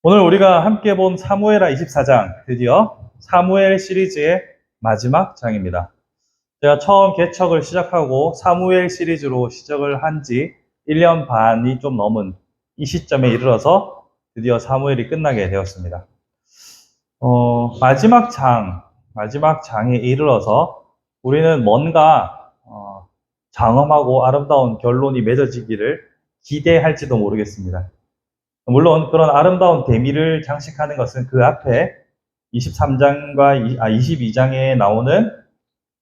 오늘 우리가 함께 본 사무엘하 24장, 드디어 사무엘 시리즈의 마지막 장입니다. 제가 처음 개척을 시작하고 사무엘 시리즈로 시작을 한 지 1년 반이 좀 넘은 이 시점에 이르러서 드디어 사무엘이 끝나게 되었습니다. 마지막 장에 이르러서 우리는 뭔가 장엄하고 아름다운 결론이 맺어지기를 기대할지도 모르겠습니다. 물론 그런 아름다운 대미를 장식하는 것은 그 앞에 22장에 나오는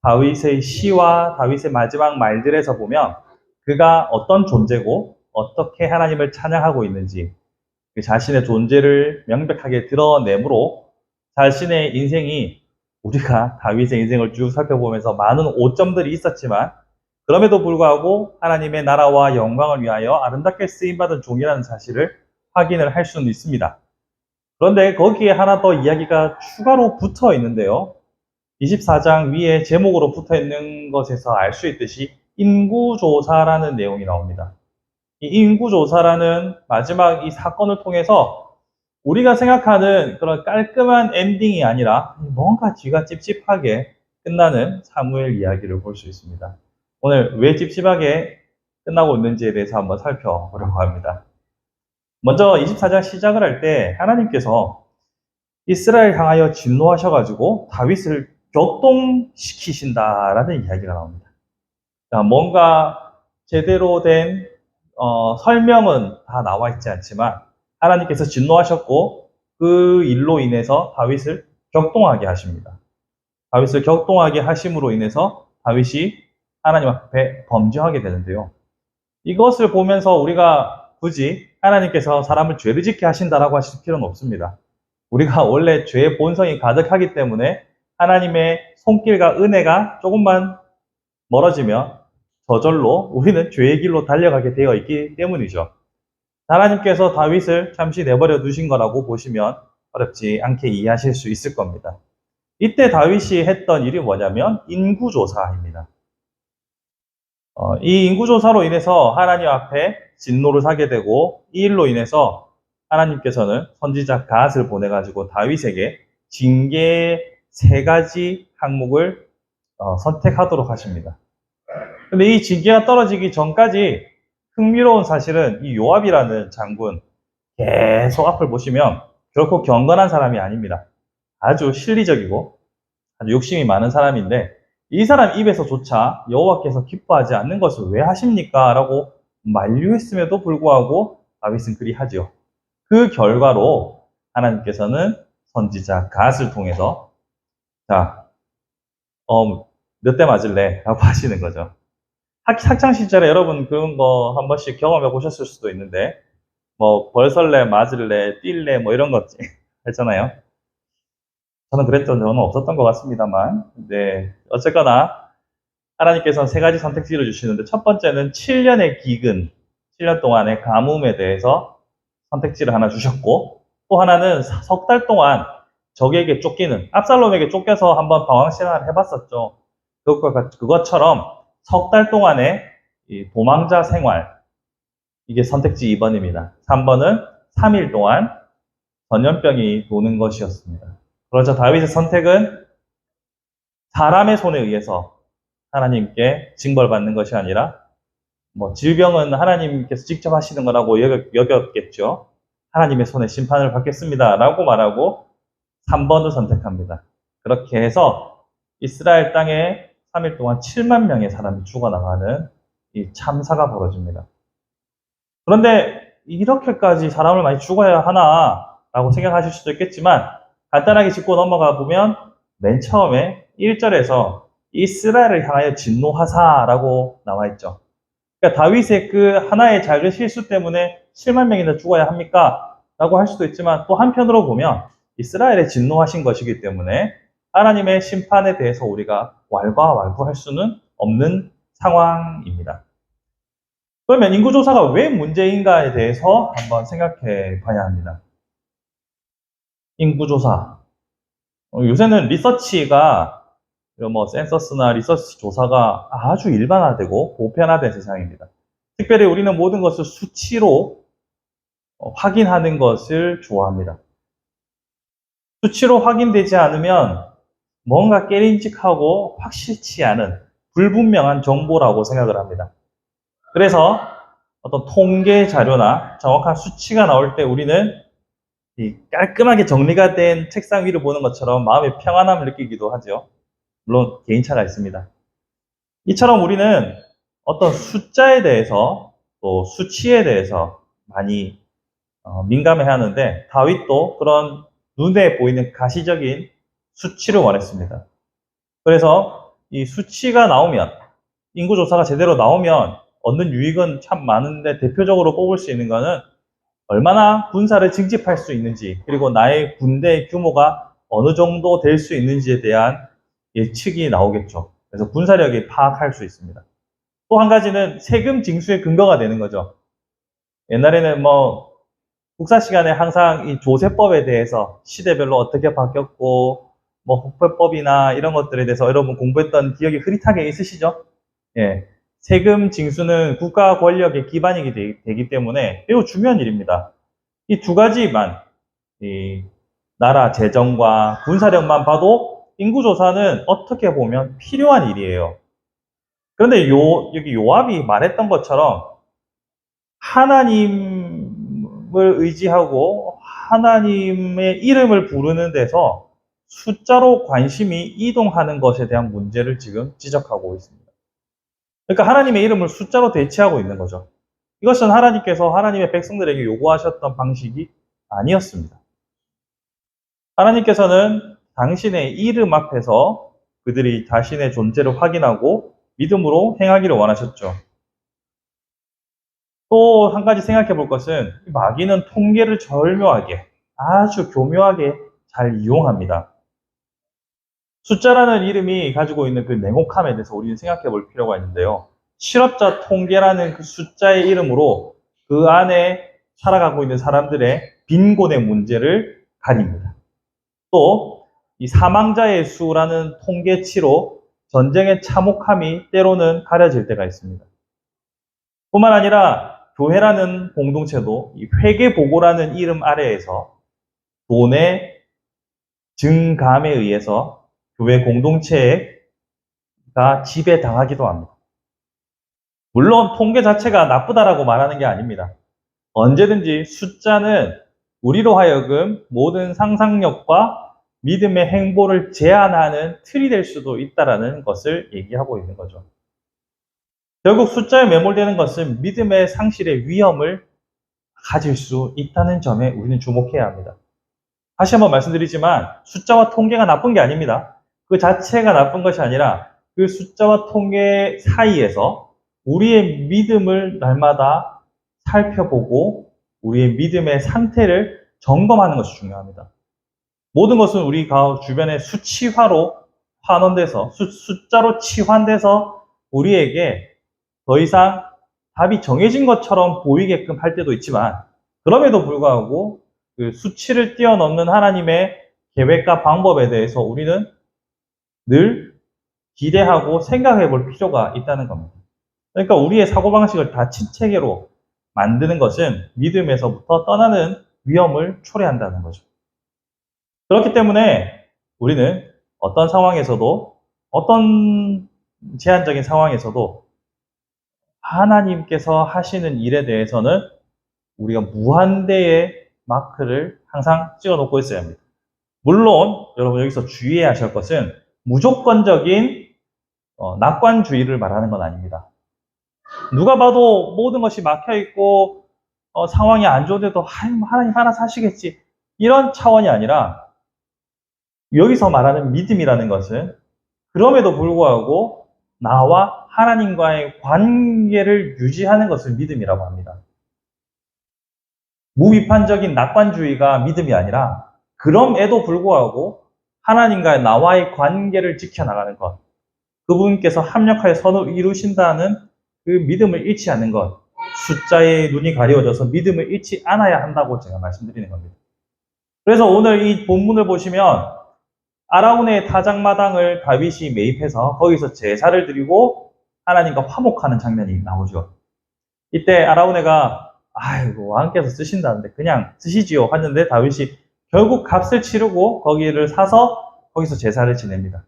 다윗의 시와 다윗의 마지막 말들에서 보면 그가 어떤 존재고 어떻게 하나님을 찬양하고 있는지 그 자신의 존재를 명백하게 드러내므로 자신의 인생이 우리가 다윗의 인생을 쭉 살펴보면서 많은 오점들이 있었지만 그럼에도 불구하고 하나님의 나라와 영광을 위하여 아름답게 쓰임받은 종이라는 사실을 확인을 할 수는 있습니다. 그런데 거기에 하나 더 이야기가 추가로 붙어 있는데요. 24장 위에 제목으로 붙어 있는 것에서 알 수 있듯이 인구조사라는 내용이 나옵니다. 이 인구조사라는 마지막 이 사건을 통해서 우리가 생각하는 그런 깔끔한 엔딩이 아니라 뭔가 뒤가 찝찝하게 끝나는 사무엘 이야기를 볼 수 있습니다. 오늘 왜 찝찝하게 끝나고 있는지에 대해서 한번 살펴보려고 합니다. 먼저 24장 시작을 할 때 하나님께서 이스라엘 향하여 진노하셔가지고 다윗을 격동시키신다라는 이야기가 나옵니다. 뭔가 제대로 된 설명은 다 나와 있지 않지만 하나님께서 진노하셨고 그 일로 인해서 다윗을 격동하게 하십니다. 다윗을 격동하게 하심으로 인해서 다윗이 하나님 앞에 범죄하게 되는데요. 이것을 보면서 우리가 굳이 하나님께서 사람을 죄를 짓게 하신다라고 하실 필요는 없습니다. 우리가 원래 죄의 본성이 가득하기 때문에 하나님의 손길과 은혜가 조금만 멀어지면 저절로 우리는 죄의 길로 달려가게 되어 있기 때문이죠. 하나님께서 다윗을 잠시 내버려 두신 거라고 보시면 어렵지 않게 이해하실 수 있을 겁니다. 이때 다윗이 했던 일이 뭐냐면 인구조사입니다. 이 인구조사로 인해서 하나님 앞에 진노를 사게 되고 이 일로 인해서 하나님께서는 선지자 갓을 보내가지고 다윗에게 징계 3가지 항목을 선택하도록 하십니다. 근데 이 징계가 떨어지기 전까지 흥미로운 사실은 이 요압이라는 장군 계속 앞을 보시면 결코 경건한 사람이 아닙니다. 아주 실리적이고 아주 욕심이 많은 사람인데 이 사람 입에서조차 여호와께서 기뻐하지 않는 것을 왜 하십니까? 라고 만류했음에도 불구하고 다윗은 그리하지요. 그 결과로 하나님께서는 선지자 갓을 통해서 몇 대 맞을래? 라고 하시는 거죠. 학창 시절에 여러분 그런 거 한 번씩 경험해 보셨을 수도 있는데 벌설래, 맞을래, 뛸래 이런 거 했잖아요. 저는 그랬던 적은 없었던 것 같습니다만, 네. 어쨌거나, 하나님께서는 3가지 선택지를 주시는데, 첫 번째는 7년의 기근, 7년 동안의 가뭄에 대해서 선택지를 하나 주셨고, 또 하나는 석 달 동안 적에게 쫓기는, 압살롬에게 쫓겨서 한번 방황 생활을 해봤었죠. 그것처럼 석 달 동안의 도망자 생활, 이게 선택지 2번입니다. 3번은 3일 동안 전염병이 도는 것이었습니다. 그러자 다윗의 선택은 사람의 손에 의해서 하나님께 징벌받는 것이 아니라 질병은 하나님께서 직접 하시는 거라고 여겼겠죠. 하나님의 손에 심판을 받겠습니다. 라고 말하고 3번을 선택합니다. 그렇게 해서 이스라엘 땅에 3일 동안 7만 명의 사람이 죽어나가는 이 참사가 벌어집니다. 그런데 이렇게까지 사람을 많이 죽어야 하나 라고 생각하실 수도 있겠지만 간단하게 짚고 넘어가 보면 맨 처음에 1절에서 이스라엘을 향하여 진노하사라고 나와 있죠. 그러니까 다윗의 그 하나의 작은 실수 때문에 7만 명이나 죽어야 합니까? 라고 할 수도 있지만 또 한편으로 보면 이스라엘에 진노하신 것이기 때문에 하나님의 심판에 대해서 우리가 왈가왈부할 수는 없는 상황입니다. 그러면 인구조사가 왜 문제인가에 대해서 한번 생각해 봐야 합니다. 인구조사. 요새는 리서치가, 센서스나 리서치 조사가 아주 일반화되고 보편화된 세상입니다. 특별히 우리는 모든 것을 수치로 확인하는 것을 좋아합니다. 수치로 확인되지 않으면 뭔가 깨림직하고 확실치 않은 불분명한 정보라고 생각을 합니다. 그래서 어떤 통계 자료나 정확한 수치가 나올 때 우리는 이 깔끔하게 정리가 된 책상 위를 보는 것처럼 마음의 평안함을 느끼기도 하죠. 물론 개인차가 있습니다. 이처럼 우리는 어떤 숫자에 대해서 또 수치에 대해서 많이 민감해 하는데 다윗도 그런 눈에 보이는 가시적인 수치를 원했습니다. 그래서 이 수치가 나오면 인구조사가 제대로 나오면 얻는 유익은 참 많은데 대표적으로 꼽을 수 있는 것은 얼마나 군사를 징집할 수 있는지 그리고 나의 군대의 규모가 어느 정도 될 수 있는지에 대한 예측이 나오겠죠. 그래서 군사력이 파악할 수 있습니다. 또 한 가지는 세금 징수의 근거가 되는 거죠. 옛날에는 국사 시간에 항상 이 조세법에 대해서 시대별로 어떻게 바뀌었고 혹배법이나 이런 것들에 대해서 여러분 공부했던 기억이 흐릿하게 있으시죠? 예. 세금 징수는 국가 권력의 기반이 되기 때문에 매우 중요한 일입니다. 이 두 가지만, 이 나라 재정과 군사력만 봐도 인구조사는 어떻게 보면 필요한 일이에요. 그런데 여기 요압이 말했던 것처럼 하나님을 의지하고 하나님의 이름을 부르는 데서 숫자로 관심이 이동하는 것에 대한 문제를 지금 지적하고 있습니다. 그러니까 하나님의 이름을 숫자로 대체하고 있는 거죠. 이것은 하나님께서 하나님의 백성들에게 요구하셨던 방식이 아니었습니다. 하나님께서는 당신의 이름 앞에서 그들이 자신의 존재를 확인하고 믿음으로 행하기를 원하셨죠. 또 한 가지 생각해 볼 것은 마귀는 통계를 절묘하게 아주 교묘하게 잘 이용합니다. 숫자라는 이름이 가지고 있는 그 냉혹함에 대해서 우리는 생각해 볼 필요가 있는데요. 실업자 통계라는 그 숫자의 이름으로 그 안에 살아가고 있는 사람들의 빈곤의 문제를 가립니다. 또 이 사망자의 수라는 통계치로 전쟁의 참혹함이 때로는 가려질 때가 있습니다. 뿐만 아니라 교회라는 공동체도 이 회계보고라는 이름 아래에서 돈의 증감에 의해서 교회 공동체가 지배당하기도 합니다. 물론 통계 자체가 나쁘다라고 말하는 게 아닙니다. 언제든지 숫자는 우리로 하여금 모든 상상력과 믿음의 행보를 제한하는 틀이 될 수도 있다는 것을 얘기하고 있는 거죠. 결국 숫자에 매몰되는 것은 믿음의 상실의 위험을 가질 수 있다는 점에 우리는 주목해야 합니다. 다시 한번 말씀드리지만 숫자와 통계가 나쁜 게 아닙니다. 그 자체가 나쁜 것이 아니라 그 숫자와 통계 사이에서 우리의 믿음을 날마다 살펴보고 우리의 믿음의 상태를 점검하는 것이 중요합니다. 모든 것은 우리 주변의 수치화로 환원돼서 숫자로 치환돼서 우리에게 더 이상 답이 정해진 것처럼 보이게끔 할 때도 있지만 그럼에도 불구하고 그 수치를 뛰어넘는 하나님의 계획과 방법에 대해서 우리는 늘 기대하고 생각해 볼 필요가 있다는 겁니다. 그러니까 우리의 사고방식을 다 침체계로 만드는 것은 믿음에서부터 떠나는 위험을 초래한다는 거죠. 그렇기 때문에 우리는 어떤 상황에서도 어떤 제한적인 상황에서도 하나님께서 하시는 일에 대해서는 우리가 무한대의 마크를 항상 찍어 놓고 있어야 합니다. 물론 여러분 여기서 주의해야 하실 것은 무조건적인 낙관주의를 말하는 건 아닙니다. 누가 봐도 모든 것이 막혀있고 상황이 안 좋은데도 하나님 알아서 하시겠지 이런 차원이 아니라 여기서 말하는 믿음이라는 것은 그럼에도 불구하고 나와 하나님과의 관계를 유지하는 것을 믿음이라고 합니다. 무비판적인 낙관주의가 믿음이 아니라 그럼에도 불구하고 하나님과 나와의 관계를 지켜나가는 것, 그분께서 합력하여 선을 이루신다는 그 믿음을 잃지 않는 것, 숫자에 눈이 가려워져서 믿음을 잃지 않아야 한다고 제가 말씀드리는 겁니다. 그래서 오늘 이 본문을 보시면 아라운의 타작마당을 다윗이 매입해서 거기서 제사를 드리고 하나님과 화목하는 장면이 나오죠. 이때 아라운네가 아이고, 왕께서 쓰신다는데 그냥 쓰시지요 하는데 다윗이 결국 값을 치르고 거기를 사서 거기서 제사를 지냅니다.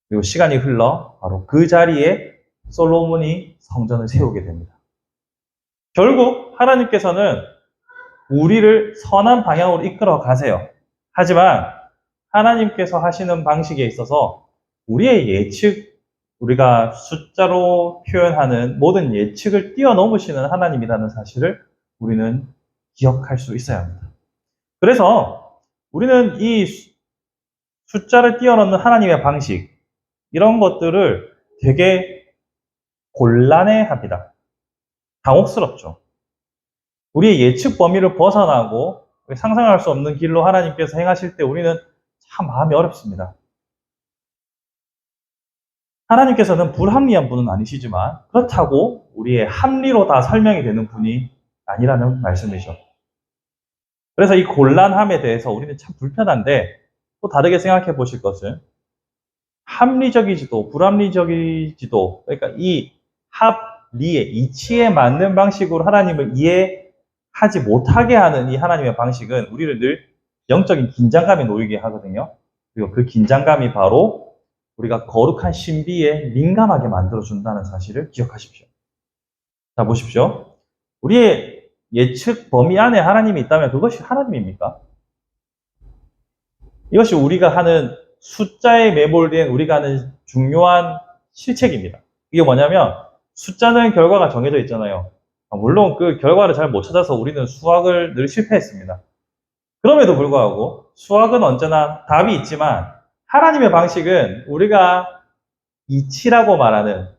그리고 시간이 흘러 바로 그 자리에 솔로몬이 성전을 세우게 됩니다. 결국 하나님께서는 우리를 선한 방향으로 이끌어 가세요. 하지만 하나님께서 하시는 방식에 있어서 우리의 예측, 우리가 숫자로 표현하는 모든 예측을 뛰어넘으시는 하나님이라는 사실을 우리는 기억할 수 있어야 합니다. 그래서 우리는 이 숫자를 뛰어넘는 하나님의 방식, 이런 것들을 되게 곤란해 합니다. 당혹스럽죠. 우리의 예측 범위를 벗어나고 상상할 수 없는 길로 하나님께서 행하실 때 우리는 참 마음이 어렵습니다. 하나님께서는 불합리한 분은 아니시지만 그렇다고 우리의 합리로 다 설명이 되는 분이 아니라는 말씀이죠. 그래서 이 곤란함에 대해서 우리는 참 불편한데 또 다르게 생각해 보실 것은 합리적이지도 불합리적이지도, 그러니까 이 합리의 이치에 맞는 방식으로 하나님을 이해하지 못하게 하는 이 하나님의 방식은 우리를 늘 영적인 긴장감에 놓이게 하거든요. 그리고 그 긴장감이 바로 우리가 거룩한 신비에 민감하게 만들어준다는 사실을 기억하십시오. 자, 보십시오. 우리의 예측 범위 안에 하나님이 있다면 그것이 하나님입니까? 이것이 우리가 하는 숫자에 매몰된 우리가 하는 중요한 실책입니다. 이게 뭐냐면 숫자는 결과가 정해져 있잖아요. 물론 그 결과를 잘 못 찾아서 우리는 수학을 늘 실패했습니다. 그럼에도 불구하고 수학은 언제나 답이 있지만 하나님의 방식은 우리가 이치라고 말하는,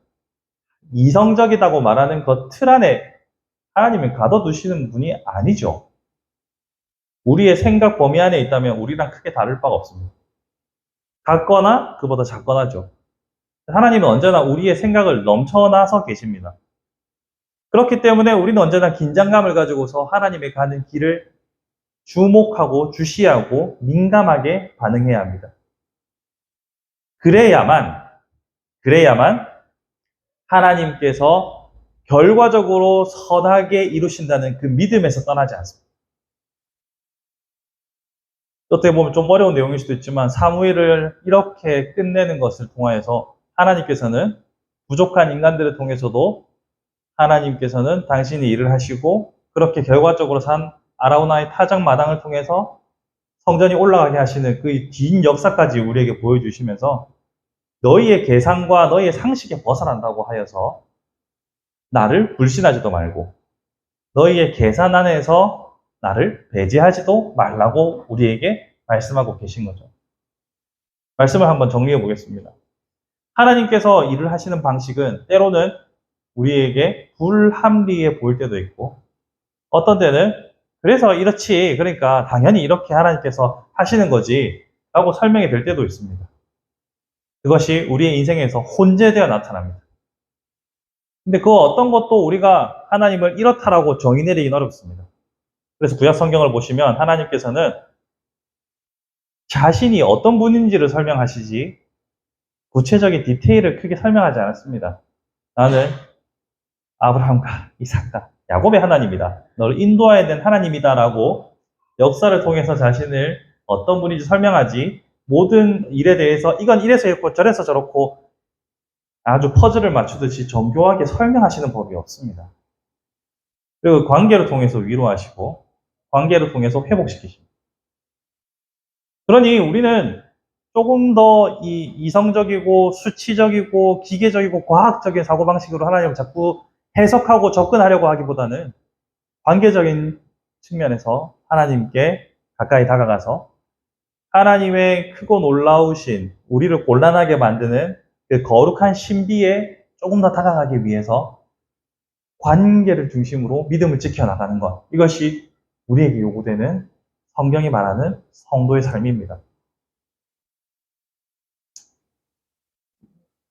이성적이라고 말하는 그 틀 안에 하나님을 가둬두시는 분이 아니죠. 우리의 생각 범위 안에 있다면 우리랑 크게 다를 바가 없습니다. 같거나 그보다 작거나죠. 하나님은 언제나 우리의 생각을 넘쳐나서 계십니다. 그렇기 때문에 우리는 언제나 긴장감을 가지고서 하나님의 가는 길을 주목하고 주시하고 민감하게 반응해야 합니다. 그래야만 하나님께서 결과적으로 선하게 이루신다는 그 믿음에서 떠나지 않습니다. 어떻게 보면 좀 어려운 내용일 수도 있지만 사무엘을 이렇게 끝내는 것을 통하여서 하나님께서는 부족한 인간들을 통해서도 하나님께서는 당신이 일을 하시고 그렇게 결과적으로 산 아라우나의 타작 마당을 통해서 성전이 올라가게 하시는 그 긴 역사까지 우리에게 보여주시면서 너희의 계산과 너희의 상식에 벗어난다고 하여서 나를 불신하지도 말고 너희의 계산 안에서 나를 배제하지도 말라고 우리에게 말씀하고 계신 거죠. 말씀을 한번 정리해 보겠습니다. 하나님께서 일을 하시는 방식은 때로는 우리에게 불합리해 보일 때도 있고 어떤 때는 그래서 이렇지, 그러니까 당연히 이렇게 하나님께서 하시는 거지 라고 설명이 될 때도 있습니다. 그것이 우리의 인생에서 혼재되어 나타납니다. 근데 그 어떤 것도 우리가 하나님을 이렇다라고 정의 내리긴 어렵습니다. 그래서 구약 성경을 보시면 하나님께서는 자신이 어떤 분인지를 설명하시지 구체적인 디테일을 크게 설명하지 않았습니다. 나는 아브라함과 이삭과 야곱의 하나님이다. 너를 인도하여야 된 하나님이다라고 역사를 통해서 자신을 어떤 분인지 설명하지 모든 일에 대해서 이건 이래서 이렇고 저래서 저렇고 아주 퍼즐을 맞추듯이 정교하게 설명하시는 법이 없습니다. 그리고 관계를 통해서 위로하시고 관계를 통해서 회복시키십니다. 그러니 우리는 조금 더 이 이성적이고 수치적이고 기계적이고 과학적인 사고방식으로 하나님을 자꾸 해석하고 접근하려고 하기보다는 관계적인 측면에서 하나님께 가까이 다가가서 하나님의 크고 놀라우신 우리를 곤란하게 만드는 그 거룩한 신비에 조금 더 다가가기 위해서 관계를 중심으로 믿음을 지켜나가는 것, 이것이 우리에게 요구되는 성경이 말하는 성도의 삶입니다.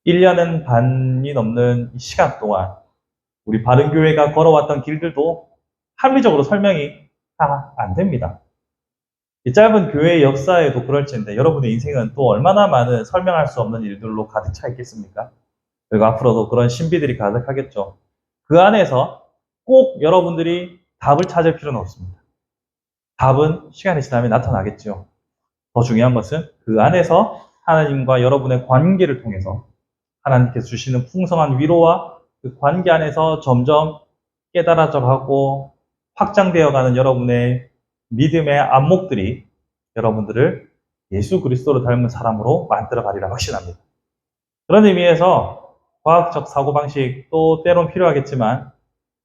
1년 반이 넘는 시간 동안 우리 바른교회가 걸어왔던 길들도 합리적으로 설명이 다 안 됩니다. 이 짧은 교회의 역사에도 그럴지인데 여러분의 인생은 또 얼마나 많은 설명할 수 없는 일들로 가득 차 있겠습니까? 그리고 앞으로도 그런 신비들이 가득하겠죠. 그 안에서 꼭 여러분들이 답을 찾을 필요는 없습니다. 답은 시간이 지나면 나타나겠죠. 더 중요한 것은 그 안에서 하나님과 여러분의 관계를 통해서 하나님께서 주시는 풍성한 위로와 그 관계 안에서 점점 깨달아져가고 확장되어가는 여러분의 믿음의 안목들이 여러분들을 예수 그리스도를 닮은 사람으로 만들어가리라 확신합니다. 그런 의미에서 과학적 사고방식도 때론 필요하겠지만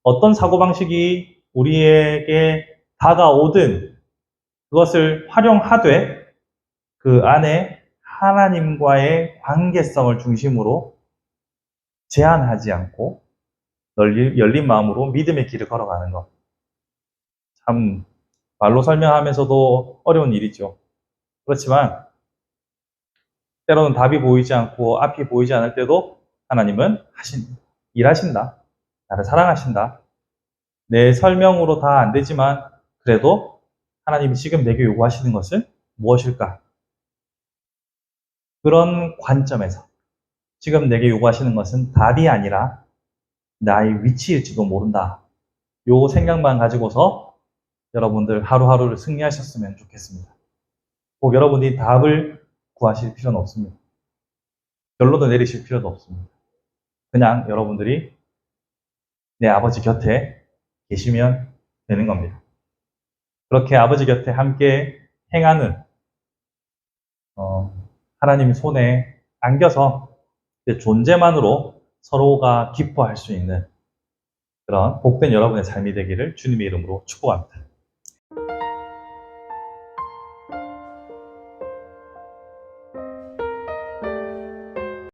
어떤 사고방식이 우리에게 다가오든 그것을 활용하되 그 안에 하나님과의 관계성을 중심으로 제한하지 않고 열린 마음으로 믿음의 길을 걸어가는 것. 참 말로 설명하면서도 어려운 일이죠. 그렇지만 때로는 답이 보이지 않고 앞이 보이지 않을 때도 하나님은 일하신다. 나를 사랑하신다. 내 설명으로 다 안 되지만 그래도 하나님이 지금 내게 요구하시는 것은 무엇일까? 그런 관점에서 지금 내게 요구하시는 것은 답이 아니라 나의 위치일지도 모른다. 요 생각만 가지고서 여러분들 하루하루를 승리하셨으면 좋겠습니다. 꼭 여러분이 답을 구하실 필요는 없습니다. 결론도 내리실 필요도 없습니다. 그냥 여러분들이 내 아버지 곁에 계시면 되는 겁니다. 그렇게 아버지 곁에 함께 행하는 하나님 손에 안겨서 존재만으로 서로가 기뻐할 수 있는 그런 복된 여러분의 삶이 되기를 주님의 이름으로 축복합니다.